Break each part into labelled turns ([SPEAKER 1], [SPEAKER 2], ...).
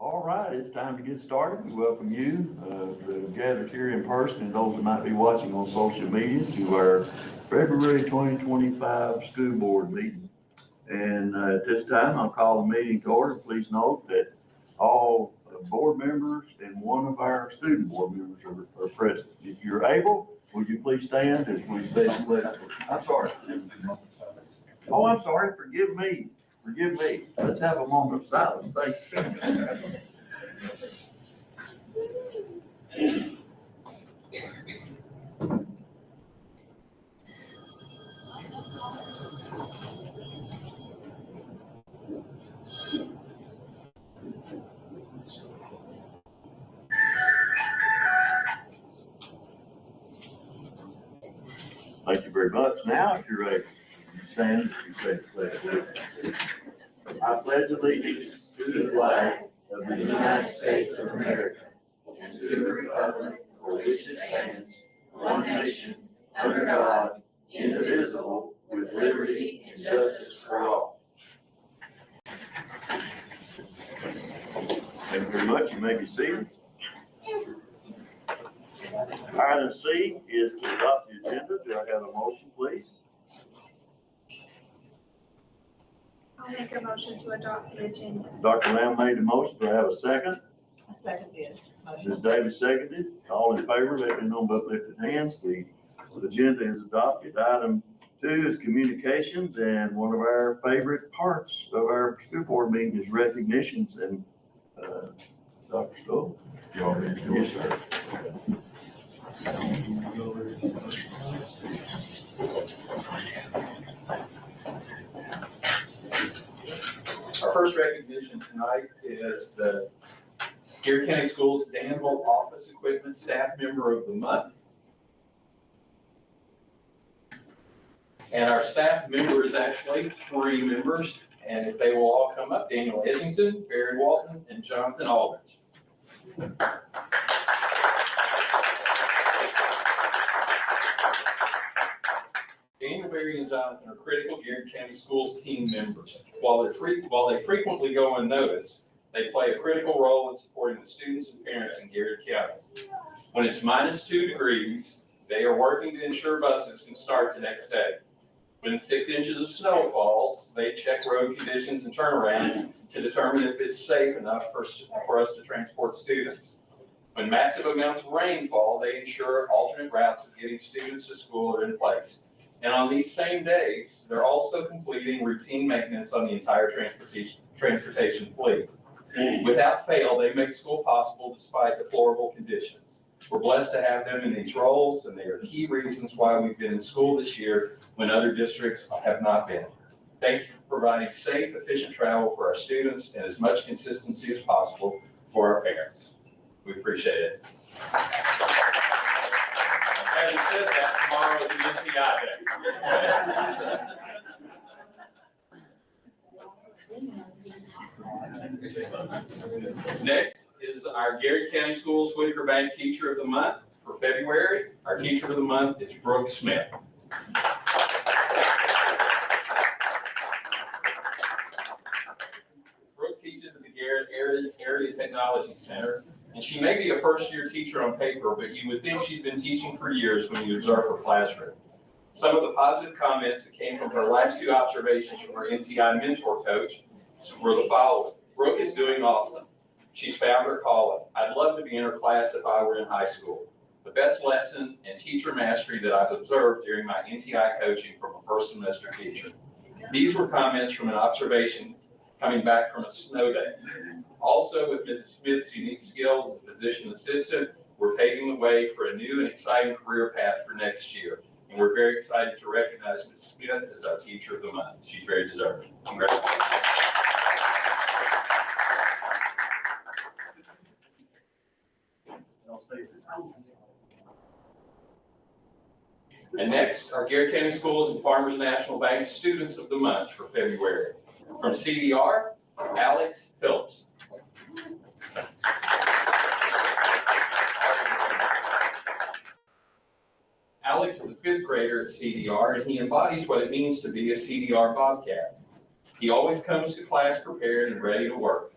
[SPEAKER 1] All right, it's time to get started. We welcome you, the gathered here in person and those that might be watching on social media to our February 2025 school board meeting. And at this time, I'll call the meeting to order. Please note that all board members and one of our student board members are present. If you're able, would you please stand as we say the pledge? I'm sorry. Oh, I'm sorry. Forgive me. Forgive me. Let's have a moment of silence. Thank you. Thank you very much. Now, if you're ready, stand and say the pledge. I pledge allegiance to the flag of the United States of America and to the republic for which it stands, one nation, under God, indivisible, with liberty and justice for all. Thank you very much. You may be seated. Item C is to adopt the agenda. Do I have a motion, please?
[SPEAKER 2] I'll make a motion to adopt the agenda.
[SPEAKER 1] Dr. Lamb made the motion. Do I have a second?
[SPEAKER 3] I seconded.
[SPEAKER 1] Ms. Davis seconded. All in favor, let me know by uplifted hands. The agenda is adopted. Item 2 is communications, and one of our favorite parts of our school board meeting is recognitions. And Dr. Stoll, you all ready to go? Yes, sir.
[SPEAKER 4] Our first recognition tonight is the Garrard County Schools Danville Office Equipment Staff Member of the Month. And our staff member is actually 3 members, and if they will all come up, Daniel Essington, Barry Walton, and Jonathan Aldridge. Daniel, Barry, and Jonathan are critical Garrard County Schools team members. While they frequently go unnoticed, they play a critical role in supporting the students and parents in Garrard County. When it's -2 degrees, they are working to ensure buses can start the next day. When 6 inches of snow falls, they check road conditions and turnarounds to determine if it's safe enough for us to transport students. When massive amounts of rain fall, they ensure alternate routes of getting students to school are in place. And on these same days, they're also completing routine maintenance on the entire transportation fleet. Without fail, they make school possible despite deplorable conditions. We're blessed to have them in these roles, and they are key reasons why we've been in school this year when other districts have not been. Thank you for providing safe, efficient travel for our students and as much consistency as possible for our parents. We appreciate it. Having said that, tomorrow is the NTI day. Next is our Garrard County Schools Whitaker Bank Teacher of the Month for February. Our Teacher of the Month is Brooke Smith. Brooke teaches at the Garrard Area Technology Center, and she may be a first-year teacher on paper, but you would think she's been teaching for years when you observe her classroom. Some of the positive comments that came from her last 2 observations from her NTI mentor coach were the following. Brooke is doing awesome. She's found her calling. I'd love to be in her class if I were in high school. The best lesson and teacher mastery that I've observed during my NTI coaching from a first semester teacher. These were comments from an observation coming back from a snow day. Also, with Mrs. Smith's unique skill as a physician assistant, we're paving the way for a new and exciting career path for next year. And we're very excited to recognize Mrs. Smith as our Teacher of the Month. She's very deserving. Congratulations. And next, our Garrard County Schools and Farmers National Bank Students of the Month for February. From CDR, Alex Phillips. Alex is a 5th grader at CDR, and he embodies what it means to be a CDR Bobcat. He always comes to class prepared and ready to work.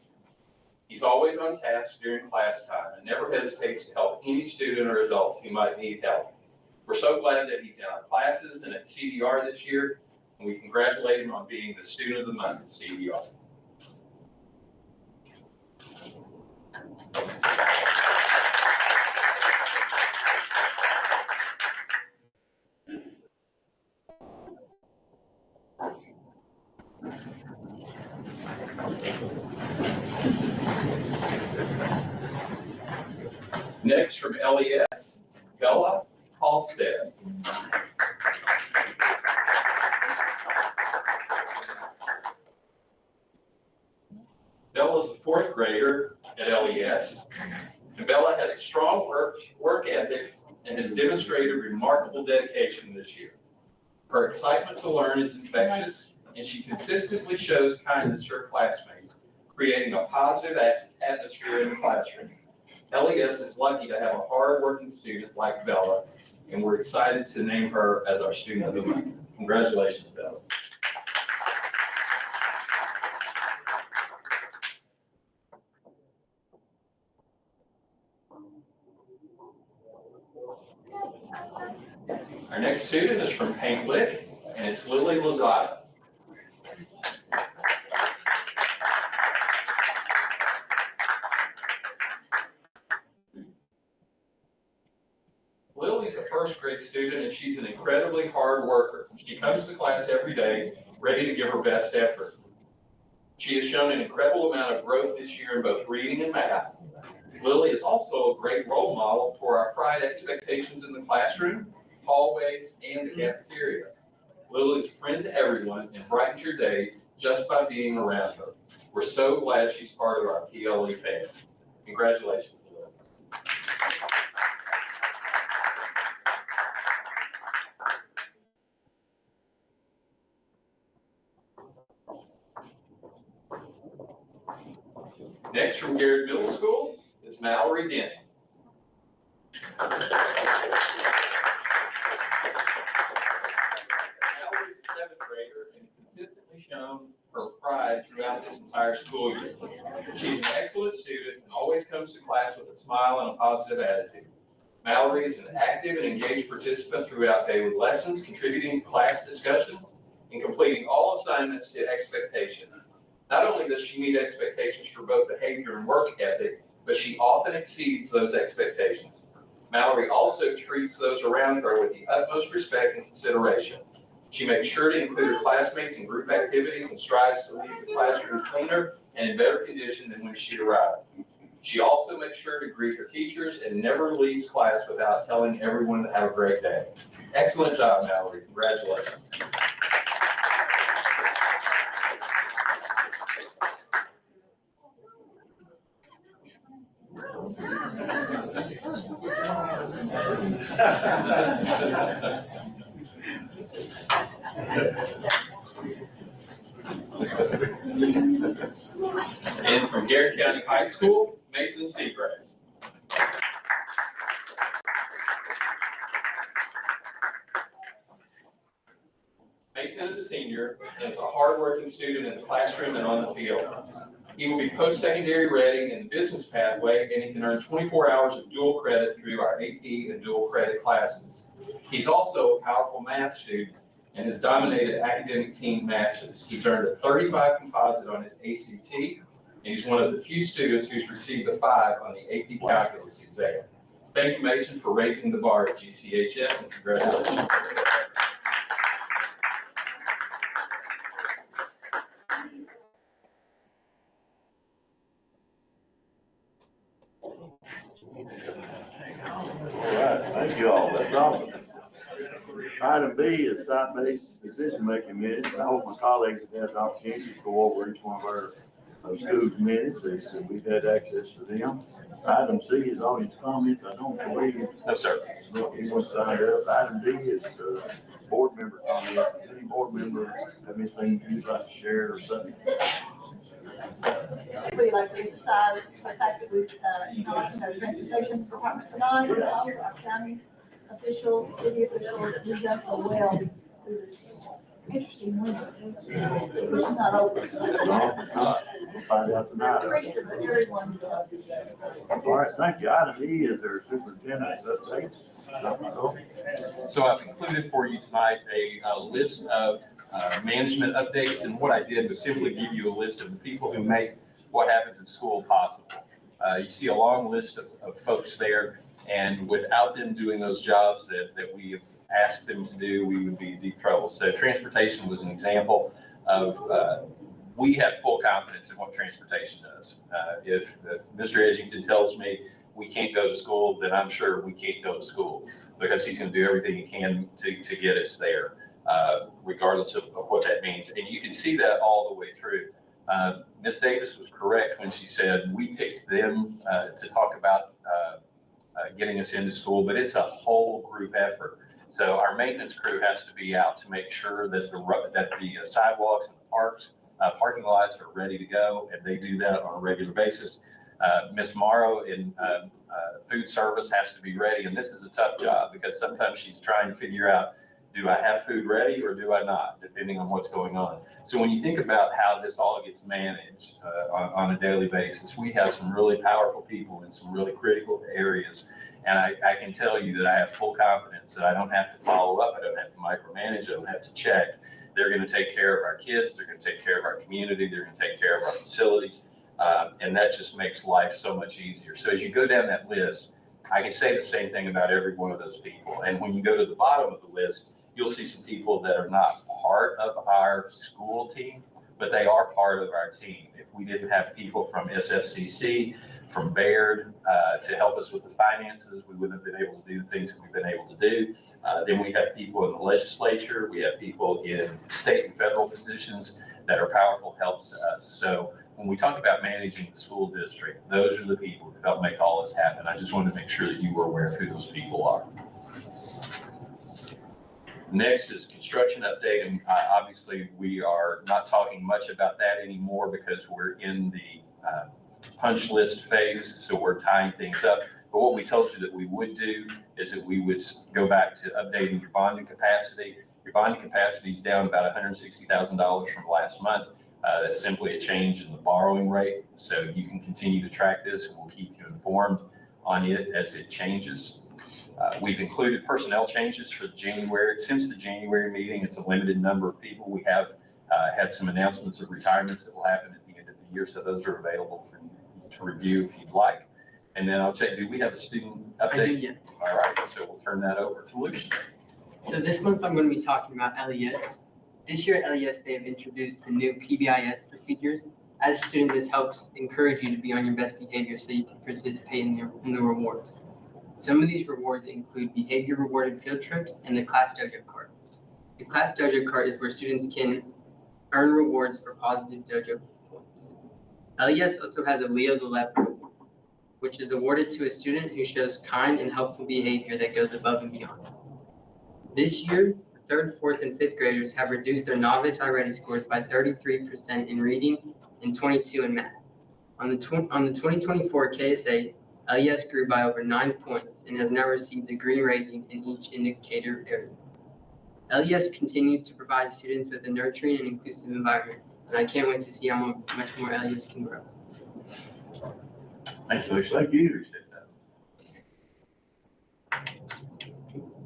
[SPEAKER 4] He's always on task during class time and never hesitates to help any student or adult who might need help. We're so glad that he's in our classes and at CDR this year, and we congratulate him on being the Student of the Month at CDR. Next from LES, Bella Halstead. Bella is a fourth grader at LES, and Bella has a strong work ethic and has demonstrated remarkable dedication this year. Her excitement to learn is infectious, and she consistently shows kindness to her classmates, creating a positive atmosphere in the classroom. LES is lucky to have a hard-working student like Bella, and we're excited to name her as our Student of the Month. Congratulations, Bella. Our next student is from Paint Lick, and it's Lily Lozada. Lily's a first grade student, and she's an incredibly hard worker. She comes to class every day, ready to give her best effort. She has shown an incredible amount of growth this year in both reading and math. Lily is also a great role model for our pride expectations in the classroom, hallways, and the cafeteria. Lily is a friend to everyone and brightens your day just by being around her. We're so glad she's part of our PLE family. Congratulations, Lily. Next from Garrard Middle School is Mallory Denny. Mallory's a seventh grader and has consistently shown her pride throughout this entire school year. She's an excellent student and always comes to class with a smile and a positive attitude. Mallory is an active and engaged participant throughout daily lessons, contributing to class discussions and completing all assignments to expectation. Not only does she meet expectations for both behavior and work ethic, but she often exceeds those expectations. Mallory also treats those around her with the utmost respect and consideration. She makes sure to include her classmates in group activities and strives to leave the classroom cleaner and in better condition than when she arrived. She also makes sure to greet her teachers and never leaves class without telling everyone to have a great day. Excellent job, Mallory. Congratulations. And from Garrard County High School, Mason Seagraves. Mason is a senior and is a hardworking student in the classroom and on the field. He will be post-secondary ready in the business pathway, and he can earn 24 hours of dual credit through our AP and dual credit classes. He's also a powerful math student and has dominated academic team matches. He's earned a 35 composite on his ACT, and he's one of the few students who's received a 5 on the AP calculus exam. Thank you, Mason, for raising the bar at GCHS, and congratulations.
[SPEAKER 1] All right, thank you all, that's awesome. Item B is site-based decision-making minutes. I hope my colleagues have had the opportunity to go over each one of our school's minutes, as we've had access to them. Item C is audience comments. I don't believe.
[SPEAKER 4] No, sir.
[SPEAKER 1] Anyone signed up. Item D is board member comments. Any board member have anything you'd like to share or something?
[SPEAKER 3] We'd like to emphasize the fact that we've elected our transportation department tonight, and also our county officials, city officials, that we've done so well through this
[SPEAKER 2] Interesting one.
[SPEAKER 3] Which is not open.
[SPEAKER 1] No, it's not. We'll find out tonight.
[SPEAKER 3] There is one.
[SPEAKER 1] All right, thank you. Item E is our superintendent's updates.
[SPEAKER 4] So I've included for you tonight a list of management updates, and what I did was simply give you a list of the people who make what happens in school possible. You see a long list of folks there, and without them doing those jobs that we have asked them to do, we would be in deep trouble. So transportation was an example of, we have full confidence in what transportation does. If Mr. Edgington tells me we can't go to school, then I'm sure we can't go to school, because he's going to do everything he can to get us there, regardless of what that means. And you can see that all the way through. Ms. Davis was correct when she said we picked them to talk about getting us into school, but it's a whole group effort. So our maintenance crew has to be out to make sure that the sidewalks and the parks, parking lots are ready to go, and they do that on a regular basis. Ms. Morrow in food service has to be ready, and this is a tough job because sometimes she's trying to figure out, do I have food ready or do I not, depending on what's going on. So when you think about how this all gets managed on a daily basis, we have some really powerful people in some really critical areas. And I can tell you that I have full confidence that I don't have to follow up, I don't have to micromanage, I don't have to check. They're going to take care of our kids, they're going to take care of our community, they're going to take care of our facilities. And that just makes life so much easier. So as you go down that list, I can say the same thing about every one of those people. And when you go to the bottom of the list, you'll see some people that are not part of our school team, but they are part of our team. If we didn't have people from SFCC, from Garrard, to help us with the finances, we wouldn't have been able to do the things that we've been able to do. Then we have people in the legislature, we have people in state and federal positions that are powerful helps to us. So when we talk about managing the school district, those are the people who help make all this happen. I just wanted to make sure that you were aware of who those people are. Next is construction update, and obviously we are not talking much about that anymore because we're in the punch list phase, so we're tying things up. But what we told you that we would do is that we would go back to updating your bonding capacity. Your bonding capacity is down about $160,000 from last month. That's simply a change in the borrowing rate. So you can continue to track this, and we'll keep you informed on it as it changes. We've included personnel changes for January. Since the January meeting, it's a limited number of people. We have had some announcements of retirements that will happen at the end of the year, so those are available for you to review if you'd like. And then I'll check, do we have a student update?
[SPEAKER 5] I do, yeah.
[SPEAKER 4] All right, so we'll turn that over to Lucian.
[SPEAKER 5] So this month I'm going to be talking about LES. This year at LES, they have introduced the new PBIS procedures. As a student, this helps encourage you to be on your best behavior so you can participate in the rewards. Some of these rewards include behavior rewarded field trips and the class dojo card. The class dojo card is where students can earn rewards for positive dojo points. LES also has a Leo the Leopard award, which is awarded to a student who shows kind and helpful behavior that goes above and beyond. This year, 3rd, 4th, and 5th graders have reduced their novice iReady scores by 33% in reading and 22% in math. On the 2024 KSA, LES grew by over 9 points and has now received a green rating in each indicator area. LES continues to provide students with a nurturing and inclusive environment, and I can't wait to see how much more LES can grow.
[SPEAKER 4] Thanks, Lucian.
[SPEAKER 1] Thank you.
[SPEAKER 4] Appreciate that.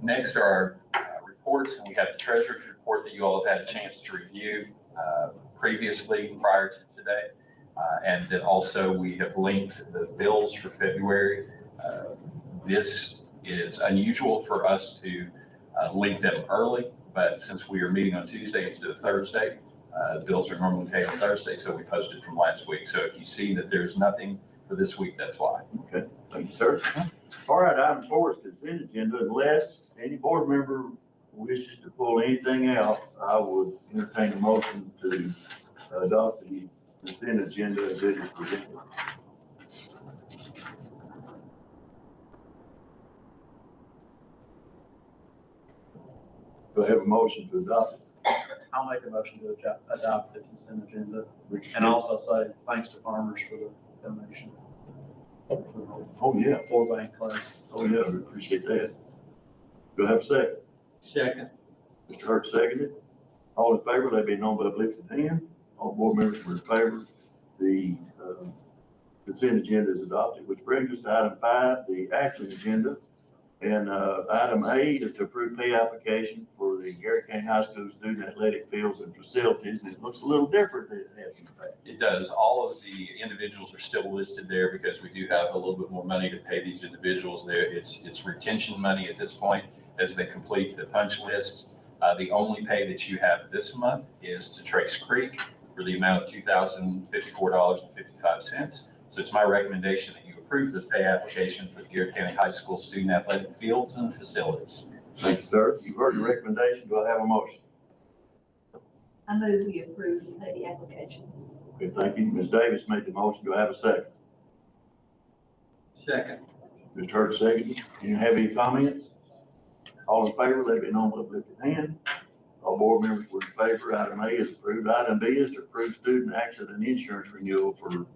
[SPEAKER 4] Next are our reports, and we have the treasurer's report that you all have had a chance to review previously prior to today. And then also we have linked the bills for February. This is unusual for us to link them early, but since we are meeting on Tuesday instead of Thursday, the bills are normally paid on Thursday, so we posted from last week. So if you see that there's nothing for this week, that's why.
[SPEAKER 1] Okay, thank you, sir. All right, item 4 is consent agenda. Unless any board member wishes to pull anything out, I would entertain a motion to adopt the consent agenda as it is presented. Do I have a motion to adopt it?
[SPEAKER 6] I'll make a motion to adopt the consent agenda, and also say thanks to farmers for the donation.
[SPEAKER 1] Oh, yeah.
[SPEAKER 6] 4 bank class.
[SPEAKER 1] Oh, yeah, we appreciate that. Do I have a second?
[SPEAKER 6] Second.
[SPEAKER 1] Mr. Hurt seconded. All in favor, let it be known by uplifted hand. All board members were in favor. The consent agenda is adopted, which brings us to item 5, the action agenda. And item A is to approve pay application for the Garrett County High School student athletic fields and facilities. And it looks a little different than it has in the past.
[SPEAKER 4] It does. All of the individuals are still listed there because we do have a little bit more money to pay these individuals there. It's retention money at this point as they complete the punch list. The only pay that you have this month is to Trace Creek for the amount of $2,054.55. So it's my recommendation that you approve this pay application for the Garrett County High School student athletic fields and facilities.
[SPEAKER 1] Thank you, sir. You've heard the recommendation. Do I have a motion?
[SPEAKER 3] I move we approve the pay applications.
[SPEAKER 1] Okay, thank you. Ms. Davis made the motion. Do I have a second?
[SPEAKER 6] Second.
[SPEAKER 1] Mr. Hurd seconded. Do you have any comments? All in favor, let it be known by uplifted hand. All board members were in favor. Item A is approved. Item B is to approve student accident insurance renewal for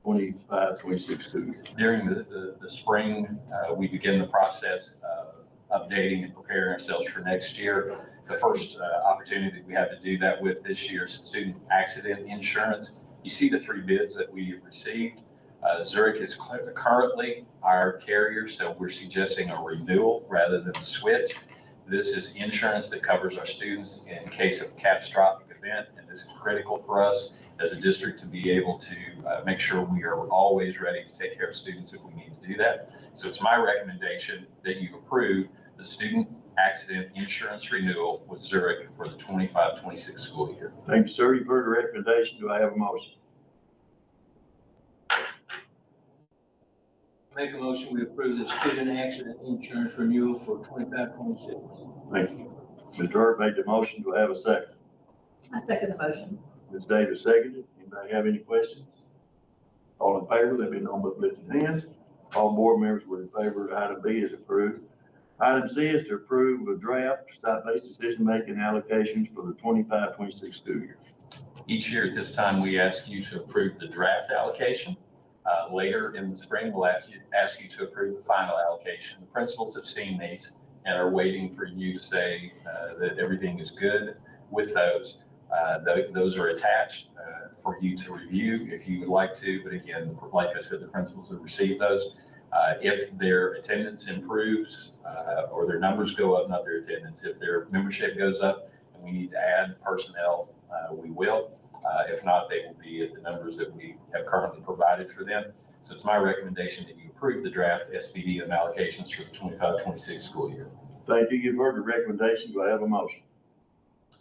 [SPEAKER 1] 25-26 school year.
[SPEAKER 4] During the spring, we begin the process of updating and preparing ourselves for next year. The first opportunity we have to do that with this year is student accident insurance. You see the 3 bids that we've received. Zurich is currently our carrier, so we're suggesting a renewal rather than a switch. This is insurance that covers our students in case of a catastrophic event, and this is critical for us as a district to be able to make sure we are always ready to take care of students if we need to do that. So it's my recommendation that you approve the student accident insurance renewal with Zurich for the 25-26 school year.
[SPEAKER 1] Thank you, sir. You've heard the recommendation. Do I have a motion?
[SPEAKER 7] Make a motion, we approve the student accident insurance renewal for 25-26.
[SPEAKER 1] Thank you. Mr. Hurd made the motion. Do I have a second?
[SPEAKER 3] I second the motion.
[SPEAKER 1] Ms. Davis seconded. Anybody have any questions? All in favor, let it be known by uplifted hand. All board members were in favor. Item B is approved. Item C is to approve a draft site-based decision-making allocations for the 25-26 school year.
[SPEAKER 4] Each year at this time, we ask you to approve the draft allocation. Later in the spring, we'll ask you to approve the final allocation. The principals have seen these and are waiting for you to say that everything is good with those. Those are attached for you to review if you would like to. But again, like I said, the principals have received those. If their attendance improves or their numbers go up, not their attendance, if their membership goes up and we need to add personnel, we will. If not, they will be at the numbers that we have currently provided for them. So it's my recommendation that you approve the draft SBDM allocations for the 25-26 school year.
[SPEAKER 1] Thank you. You've heard the recommendation. Do I have a motion?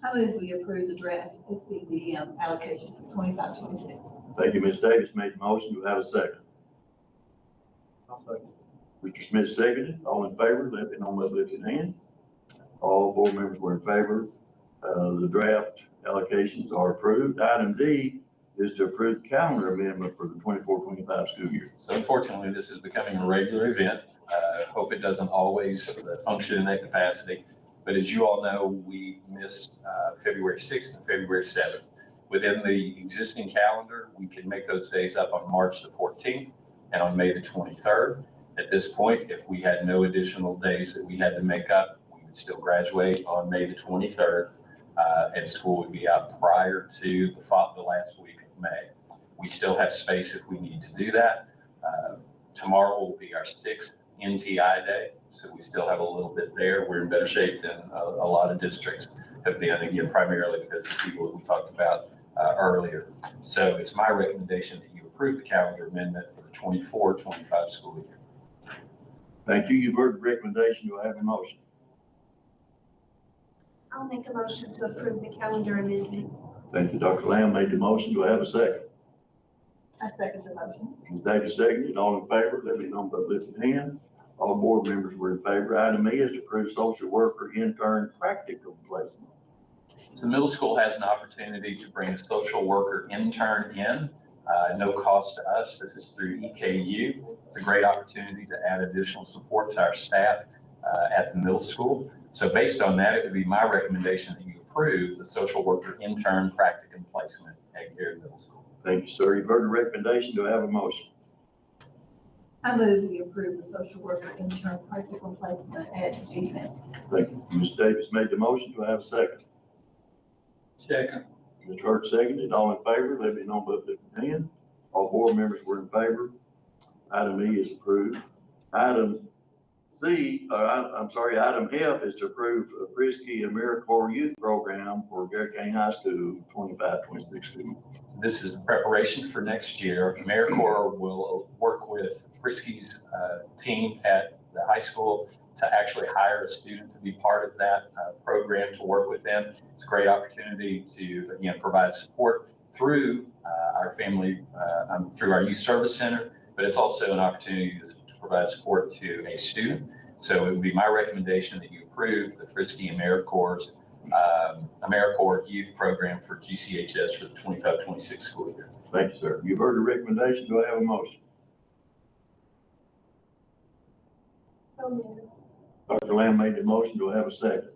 [SPEAKER 3] I move we approve the draft SBDM allocations for 25-26.
[SPEAKER 1] Thank you. Ms. Davis made the motion. Do I have a second?
[SPEAKER 6] I'll second.
[SPEAKER 1] Mr. Smith seconded. All in favor, let it be known by uplifted hand. All board members were in favor. The draft allocations are approved. Item D is to approve calendar amendment for the 24-25 school year.
[SPEAKER 4] So unfortunately, this is becoming a regular event. I hope it doesn't always function in that capacity. But as you all know, we missed February 6th and February 7th. Within the existing calendar, we can make those days up on March the 14th and on May the 23rd. At this point, if we had no additional days that we had to make up, we would still graduate on May the 23rd. And school would be out prior to the last week of May. We still have space if we need to do that. Tomorrow will be our 6th NTI day, so we still have a little bit there. We're in better shape than a lot of districts have been, again, primarily because of people that we talked about earlier. So it's my recommendation that you approve the calendar amendment for the 24-25 school year.
[SPEAKER 1] Thank you. You've heard the recommendation. Do I have a motion?
[SPEAKER 2] I'll make a motion to approve the calendar amendment.
[SPEAKER 1] Thank you. Dr. Lamb made the motion. Do I have a second?
[SPEAKER 3] I second the motion.
[SPEAKER 1] Ms. Davis seconded. All in favor, let it be known by uplifted hand. All board members were in favor. Item E is to approve social worker intern practical placement.
[SPEAKER 4] So the middle school has an opportunity to bring a social worker intern in, no cost to us. This is through EKU. It's a great opportunity to add additional support to our staff at the middle school. So based on that, it would be my recommendation that you approve the social worker intern practicum placement at Garrard Middle School.
[SPEAKER 1] Thank you, sir. You've heard the recommendation. Do I have a motion?
[SPEAKER 3] I move we approve the social worker intern practical placement at GMS.
[SPEAKER 1] Thank you. Ms. Davis made the motion. Do I have a second?
[SPEAKER 7] Second.
[SPEAKER 1] Mr. Hurt seconded. All in favor, let it be known by lifting hand. All board members were in favor. Item E is approved. Item item F is to approve a Frisky AmeriCorps Youth Program for Garrett County High School 25-26 school.
[SPEAKER 4] This is preparation for next year. AmeriCorps will work with Frisky's team at the high school to actually hire a student to be part of that program to work with them. It's a great opportunity to, again, provide support through our family, through our youth service center, but it's also an opportunity to provide support to a student. So it would be my recommendation that you approve the Frisky AmeriCorps Youth Program for GCHS for the 25-26 school year.
[SPEAKER 1] Thank you, sir. You've heard the recommendation. Do I have a motion?
[SPEAKER 2] So moved.
[SPEAKER 1] Dr. Lamb made the motion. Do I have a second?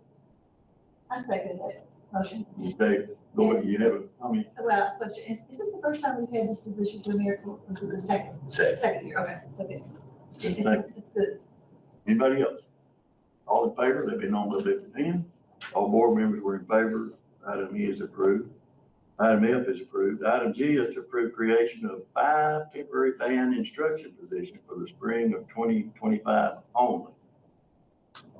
[SPEAKER 3] I second that motion.
[SPEAKER 1] Okay, go ahead. You have a comment?
[SPEAKER 3] Well, question, is this the first time we've had this position for AmeriCorps, or was it the second?
[SPEAKER 4] Second.
[SPEAKER 3] Second year, okay, so
[SPEAKER 1] Good,
[SPEAKER 3] it's,
[SPEAKER 1] thank you.
[SPEAKER 3] it's good.
[SPEAKER 1] Anybody else? All in favor, let it be known by lifting hand. All board members were in favor. Item E is approved. Item F is approved. Item G is to approve creation of 5 temporary band instruction positions for the spring of 2025 only.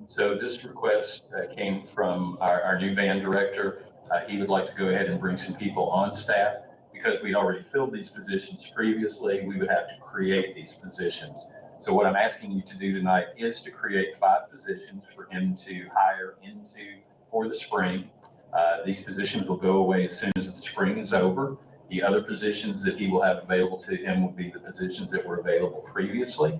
[SPEAKER 4] So this request came from our new band director. He would like to go ahead and bring some people on staff. Because we'd already filled these positions previously, we would have to create these positions. So what I'm asking you to do tonight is to create 5 positions for him to hire into for the spring. These positions will go away as soon as the spring is over. The other positions that he will have available to him will be the positions that were available previously.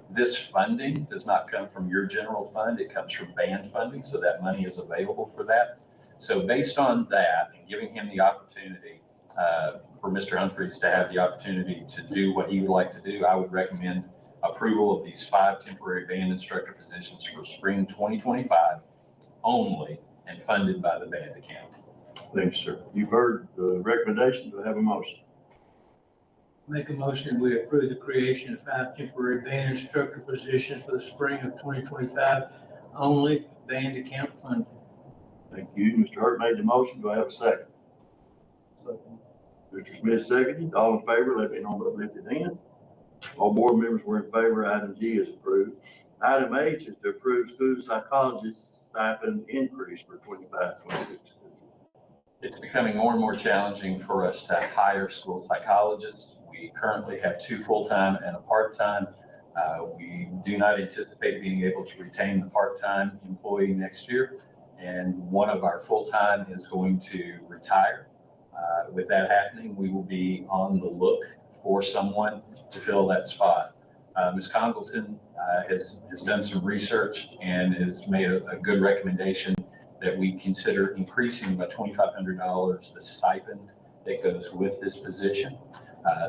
[SPEAKER 4] This funding does not come from your general fund. It comes from band funding, so that money is available for that. So based on that and giving him the opportunity for Mr. Humphreys to have the opportunity to do what he would like to do, I would recommend approval of these 5 temporary band instructor positions for spring 2025 only and funded by the band account.
[SPEAKER 1] Thank you, sir. You've heard the recommendation. Do I have a motion?
[SPEAKER 7] Make a motion, we approve the creation of 5 temporary band instructor positions for the spring of 2025 only, band account funded.
[SPEAKER 1] Thank you. Mr. Hurt made the motion. Do I have a second?
[SPEAKER 6] Second.
[SPEAKER 1] Mr. Smith seconded. All in favor, let it be known by lifted hand. All board members were in favor. Item G is approved. Item H is to approve school psychologist stipend increase for 25-26.
[SPEAKER 4] It's becoming more and more challenging for us to hire school psychologists. We currently have 2 full-time and a part-time. We do not anticipate being able to retain the part-time employee next year. And one of our full-time is going to retire. With that happening, we will be on the look for someone to fill that spot. Ms. Congleton has done some research and has made a good recommendation that we consider increasing by $2,500 the stipend that goes with this position.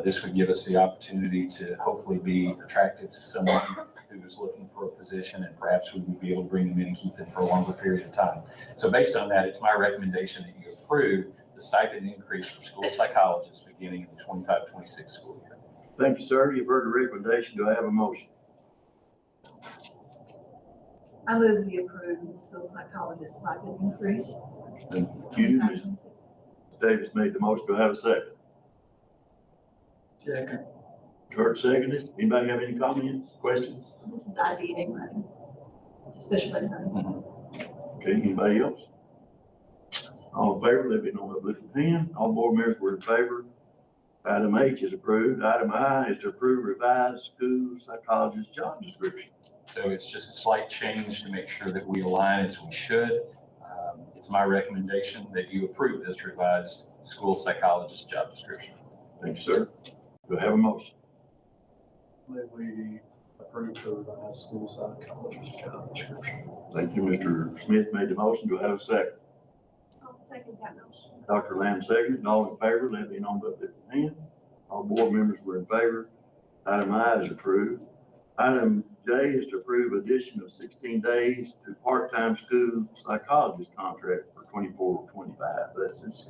[SPEAKER 4] This would give us the opportunity to hopefully be attractive to someone who is looking for a position, and perhaps we would be able to bring them in and keep them for a longer period of time. So based on that, it's my recommendation that you approve the stipend increase for school psychologists beginning in the 25-26 school year.
[SPEAKER 1] Thank you, sir. You've heard the recommendation. Do I have a motion?
[SPEAKER 3] I move we approve the school psychologist stipend increase.
[SPEAKER 1] Thank you.
[SPEAKER 3] 25-26.
[SPEAKER 1] Ms. Davis made the motion. Do I have a second?
[SPEAKER 7] Second.
[SPEAKER 1] Kurt seconded. Anybody have any comments, questions?
[SPEAKER 3] This is IDA money, especially money.
[SPEAKER 1] Okay, anybody else? All in favor, let it be known by lifted hand. All board members were in favor. Item H is approved. Item I is to approve revised school psychologist job description.
[SPEAKER 4] So it's just a slight change to make sure that we align as we should. It's my recommendation that you approve this revised school psychologist job description.
[SPEAKER 1] Thank you, sir. Do I have a motion?
[SPEAKER 6] Move we approve the revised school psychologist job description.
[SPEAKER 1] Thank you. Mr. Smith made the motion. Do I have a second?
[SPEAKER 2] I'll second that motion.
[SPEAKER 1] Dr. Lamb seconded. All in favor, let it be known by lifted hand. All board members were in favor. Item I is approved. Item J is to approve addition of 16 days to part-time school psychologist contract for 24-25. That's it.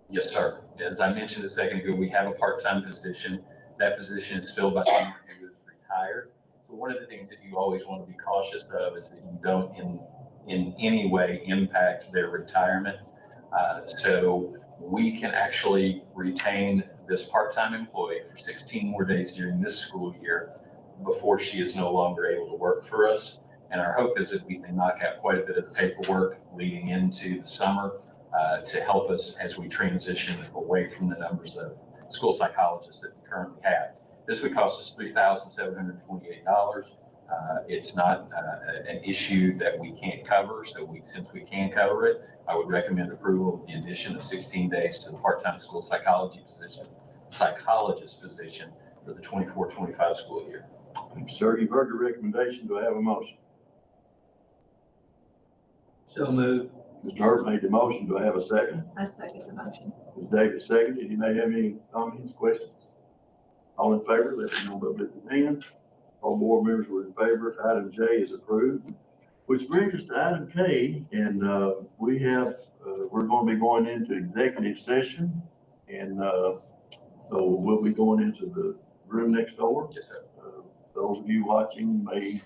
[SPEAKER 4] Yes, sir. As I mentioned a second ago, we have a part-time position. That position is filled by someone who is retired. So one of the things that you always want to be cautious of is that you don't in any way impact their retirement. So we can actually retain this part-time employee for 16 more days during this school year before she is no longer able to work for us. And our hope is that we can knock out quite a bit of the paperwork leading into the summer to help us as we transition away from the numbers of school psychologists that we currently have. This would cost us $3,728. It's not an issue that we can't cover, so since we can cover it, I would recommend approval of the addition of 16 days to the part-time school psychologist position for the 24-25 school year.
[SPEAKER 1] Thank you, sir. You've heard the recommendation. Do I have a motion?
[SPEAKER 7] So moved.
[SPEAKER 1] Mr. Hurt made the motion. Do I have a second?
[SPEAKER 3] I second the motion.
[SPEAKER 1] Ms. Davis seconded. Anybody have any comments, questions? All in favor, let me know by lifting hand. All board members were in favor. Item J is approved, which brings us to item K, and we're going to be going into executive session, and so we'll be going into the room next door.
[SPEAKER 4] Yes, sir.
[SPEAKER 1] Those of you watching may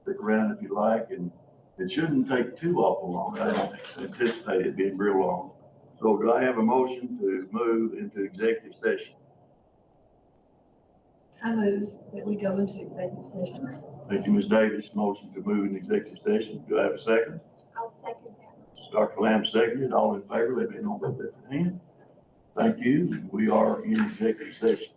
[SPEAKER 1] stick around if you like, and it shouldn't take too awful long. I don't anticipate it being real long. So do I have a motion to move into executive session?
[SPEAKER 3] I move that we go into executive session.
[SPEAKER 1] Thank you, Ms. Davis. Motion to move into executive session. Do I have a second?
[SPEAKER 2] I'll second that.
[SPEAKER 1] Dr. Lamb seconded. All in favor, let me know by lifting hand. Thank you. We are in executive session.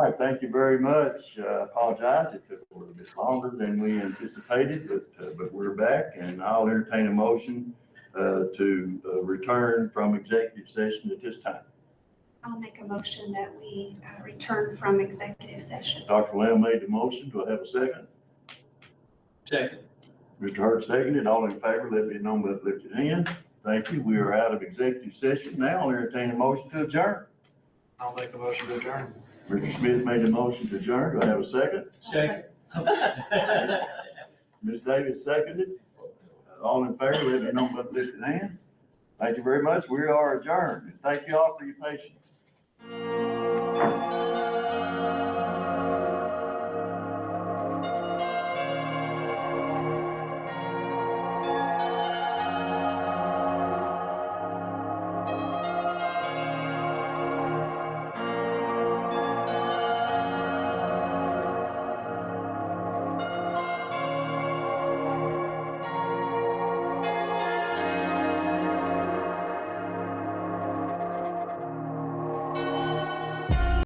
[SPEAKER 1] right, thank you very much. Apologize, it took a little bit longer than we anticipated, but we're back, and I'll entertain a motion to return from executive session at this time.
[SPEAKER 2] I'll make a motion that we return from executive session.
[SPEAKER 1] Dr. Lamb made the motion. Do I have a second?
[SPEAKER 7] Second.
[SPEAKER 1] Mr. Hurt seconded. All in favor, let it be known by the lifted hand. Thank you. We are out of executive session. Now I'll entertain a motion to adjourn.
[SPEAKER 6] I'll make a motion to adjourn.
[SPEAKER 1] Mr. Smith made the motion to adjourn. Do I have a second?
[SPEAKER 7] Second.
[SPEAKER 1] Ms. Davis seconded. All in favor, let it be known by the lifted hand. Thank you very much. We are adjourned. Thank you all for your patience.